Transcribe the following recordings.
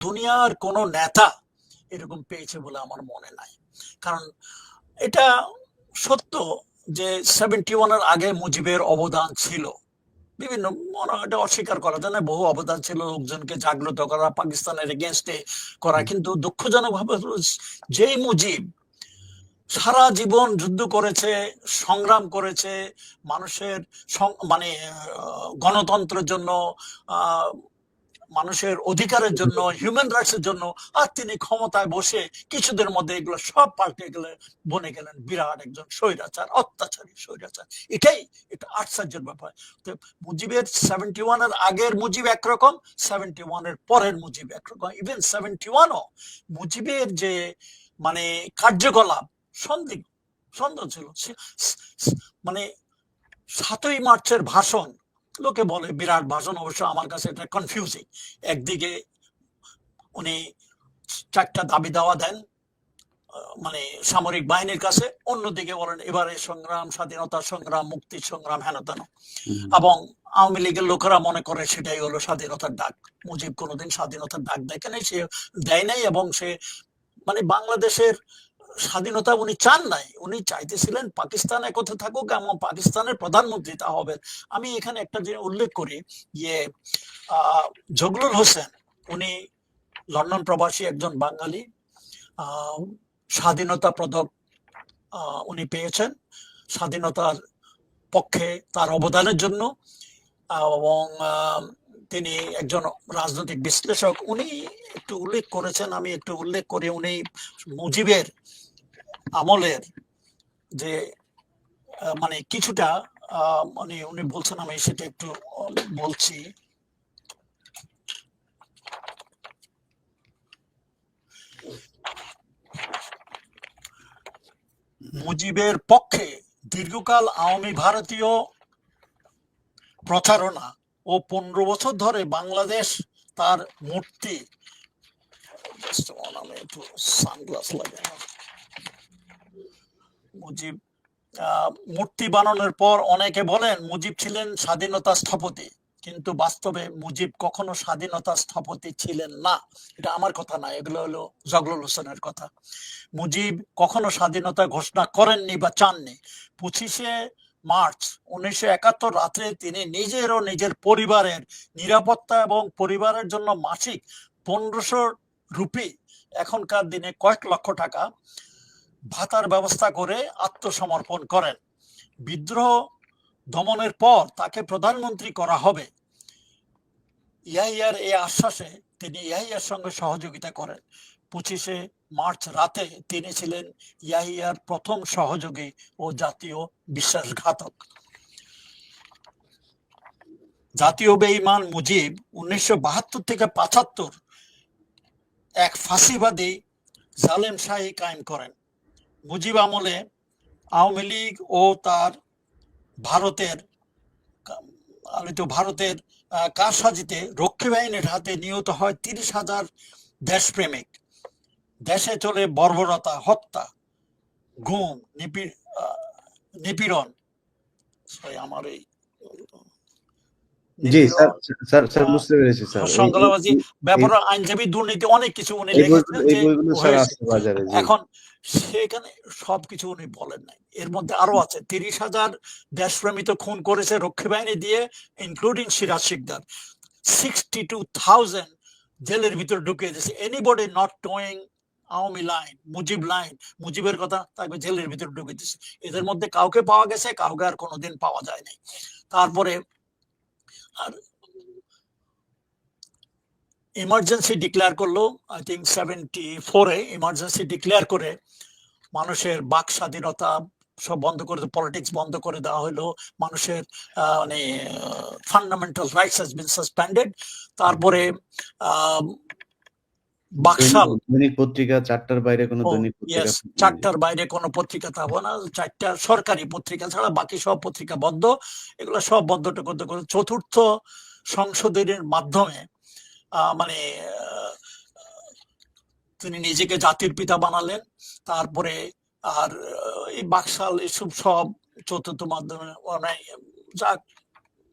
দুনিয়ার কোন নেতা এরকম পেয়েছে বলে আমার মনে নাই। কারণ এটা সত্য যে 71-এর আগে মুজিবের অবদান ছিল বিভিন্ন, এটা অস্বীকার করা যায় না, বহু অবদান ছিল, লোকজনকে জাগ্রত করা, পাকিস্তানের এগেনস্টে করা। কিন্তু দুঃখজনক ভাবে যেই মুজিব সারা জীবন যুদ্ধ করেছে, সংগ্রাম করেছে মানুষের মানে গণতন্ত্রের জন্য, মানুষের অধিকারের জন্য, হিউম্যান রাইটস এর জন্য, আর তিনি ক্ষমতায় বসে কিছুদের মধ্যে এগুলো সব পাল্টে গেলে বনে গেলেন বিরাট একজন স্বৈরাচার, অত্যাচারী স্বৈরাচার। এটা আশ্চর্যের ব্যাপার। তো মুজিবের 71-এর আগের মুজিব একরকম, 71-এর পরের মুজিব একরকম। ইভেন 71ও মুজিবের যে মানে কার্যকলাপ সন্দেহ ছিল। মানে 7ই মার্চের ভাষণ, লোকে বলে বিরাট ভাষণ, অবশ্য আমার কাছে এটা কনফিউজিং। একদিকে উনি 4টা দাবি দাওয়া দেন মানে সামরিক বাহিনীর কাছে, অন্যদিকে বলেন এবারে সংগ্রাম, স্বাধীনতা সংগ্রাম, মুক্তির সংগ্রাম, হেন তেন। এবং আওয়ামী লীগের লোকেরা মনে করে সেটাই হলো স্বাধীনতার ডাক। মুজিব কোনোদিন স্বাধীনতার ডাক দেখে নাই, সে দেয় নাই, এবং সে মানে বাংলাদেশের স্বাধীনতা উনি চান নাই। উনি চাইতেছিলেন পাকিস্তান একত্রে থাকুক এবং পাকিস্তানের প্রধানমন্ত্রী তা হবেন। আমি এখানে একটা জিনিস উল্লেখ করি, যে জগলুল হোসেন, উনি লন্ডন প্রবাসী একজন বাঙালি, স্বাধীনতা পদক উনি পেয়েছেন স্বাধীনতার পক্ষে তার অবদানের জন্য। এবং তিনি একজন রাজনৈতিক বিশ্লেষক। উনি একটু উল্লেখ করেছেন, আমি একটু উল্লেখ করি, উনি মুজিবের আমলের যে মানে কিছুটা মানে উনি বলছেন, আমি সেটা একটু বলছি। মুজিবের পক্ষে দীর্ঘকাল আওয়ামী ভারতীয় প্রচারণা ও 15 বছর ধরে বাংলাদেশ তার মূর্তি, আমি একটু সানগ্লাস লাগাই, মুজিব মূর্তি বানানোর পর অনেকে বলেন মুজিব ছিলেন স্বাধীনতা স্থপতি, কিন্তু বাস্তবে মুজিব কখনো স্বাধীনতা স্থপতি ছিলেন না। এটা আমার কথা না, এগুলো হলো জগলুল হোসেনের কথা। মুজিব কখনো স্বাধীনতা ঘোষণা করেননি বা চাননি। 25শে মার্চ 1971 রাত্রে তিনি নিজের ও নিজের পরিবারের নিরাপত্তা এবং পরিবারের জন্য মাসিক 1500 রুপি, এখনকার দিনে কয়েক লক্ষ টাকা ভাতার ব্যবস্থা করে আত্মসমর্পণ করেন। বিদ্রোহ দমনের পর তাকে প্রধানমন্ত্রী করা হবে, ইয়াহিয়ার এই আশ্বাসে তিনি ইয়াহিয়ার সঙ্গে সহযোগিতা করেন। 25শে মার্চ রাতে তিনি ছিলেন ইয়াহিয়ার প্রথম সহযোগী ও জাতীয় বিশ্বাসঘাতক। জাতীয় বেঈমান মুজিব 1972 থেকে 75 এক ফাঁসিবাদী জালেম শাহী কায়েম করেন। মুজিব আমলে আওয়ামী লীগ ও তার ভারতের কারসাজিতে রক্ষী বাহিনীর হাতে নিহত হয় 30,000 দেশপ্রেমিক। দেশে চলে বর্বরতা, হত্যা, গুম, নিপীড়ন, আমার এই সংখ্যালঘু ব্যাপার, আইনজীবী দুর্নীতি, অনেক কিছু উনি লিখেছেন যে এখন সেখানে সবকিছু উনি বলেন নাই। এর মধ্যে আরো আছে 30,000 দেশপ্রেমিত খুন করেছে রক্ষী বাহিনী দিয়ে, ইনক্লুডিং সিরাজ শিকদার। 62,000 জেলের ভিতরে ঢুকিয়ে দিয়েছে। Anybody not toeing Awami line, Mujib line, মুজিবের কথা, তাকে জেলের ভিতরে ঢুকিয়ে দিয়েছে। এদের মধ্যে কাউকে পাওয়া গেছে, কাউকে আর কোনোদিন পাওয়া যায় নাই। তারপরে আর ইমার্জেন্সি ডিক্লেয়ার করলো, আই থিঙ্ক 74-এ ইমার্জেন্সি ডিক্লেয়ার করে মানুষের বাক স্বাধীনতা সব বন্ধ করে, পলিটিক্স বন্ধ করে দেওয়া হলো। মানুষের মানে fundamental rights has been suspended. তারপরে বাকশাল দৈনিক পত্রিকা 4টার বাইরে কোনো দৈনিক পত্রিকা, 4টার বাইরে কোনো পত্রিকা থাকবো না, 4টা সরকারি পত্রিকা ছাড়া বাকি সব পত্রিকা বন্ধ। এগুলো সব বন্ধ করতে করতে 4র্থ সংশোধনীর মাধ্যমে মানে তিনি নিজেকে জাতির পিতা বানালেন। তারপরে আর এই বাকশাল এসব সব 4র্থ মাধ্যমে যা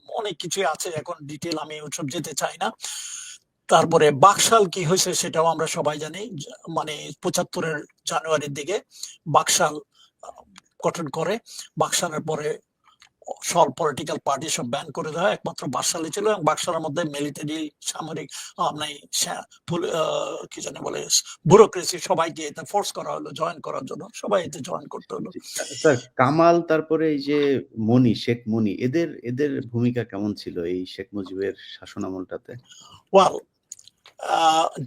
অনেক কিছু আছে, এখন ডিটেল আমি ওসব যেতে চাই না। তারপরে বাকশাল কি হয়েছে সেটাও আমরা সবাই জানি। মানে ৭৫-এর জানুয়ারির দিকে বাকশাল গঠন করে। বাকশালের পরে সব পলিটিক্যাল পার্টি সব ব্যান করে দেওয়া হয়। একমাত্র বাকশালই ছিল এবং বাকশালের মধ্যে মিলিটারি, সামরিক, মানে কি জানি বলে, ব্যুরোক্রেসি সবাইকে এতে ফোর্স করা হলো জয়েন করার জন্য। সবাই এতে জয়েন করতে হলো। স্যার কামাল, তারপরে এই যে মনি, শেখ মনি, এদের ভূমিকা কেমন ছিল এই শেখ মুজিবের শাসনামলটাতে? ওয়াল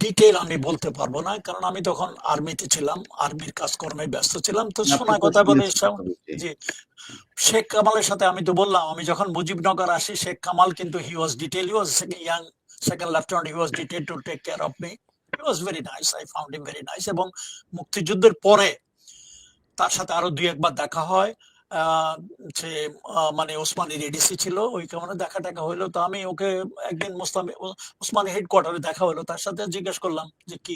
ডিটেইল আমি বলতে পারবো না, কারণ আমি তখন আর্মিতে ছিলাম, আর্মির কাজকর্মে ব্যস্ত ছিলাম। তো আপনি শোনা তো কথা বলে শুনেছেন কথা বলছি। যে শেখ কামালের সাথে আমি তো বললাম, আমি যখন মুজিবনগর আসি, শেখ কামাল কিন্তু he was detailed, he was young second lieutenant, he was detailed to take care of me. He was very nice, I found him very nice. এবং মুক্তিযুদ্ধের পরে তার সাথে আরো দুই একবার দেখা হয়। সে মানে ওসমানীর এডিসি ছিল, ওই কারণে দেখা টাকা হইলো। তো আমি ওকে একদিন ওসমানী হেডকোয়ার্টারে দেখা হলো, তার সাথে জিজ্ঞেস করলাম যে কি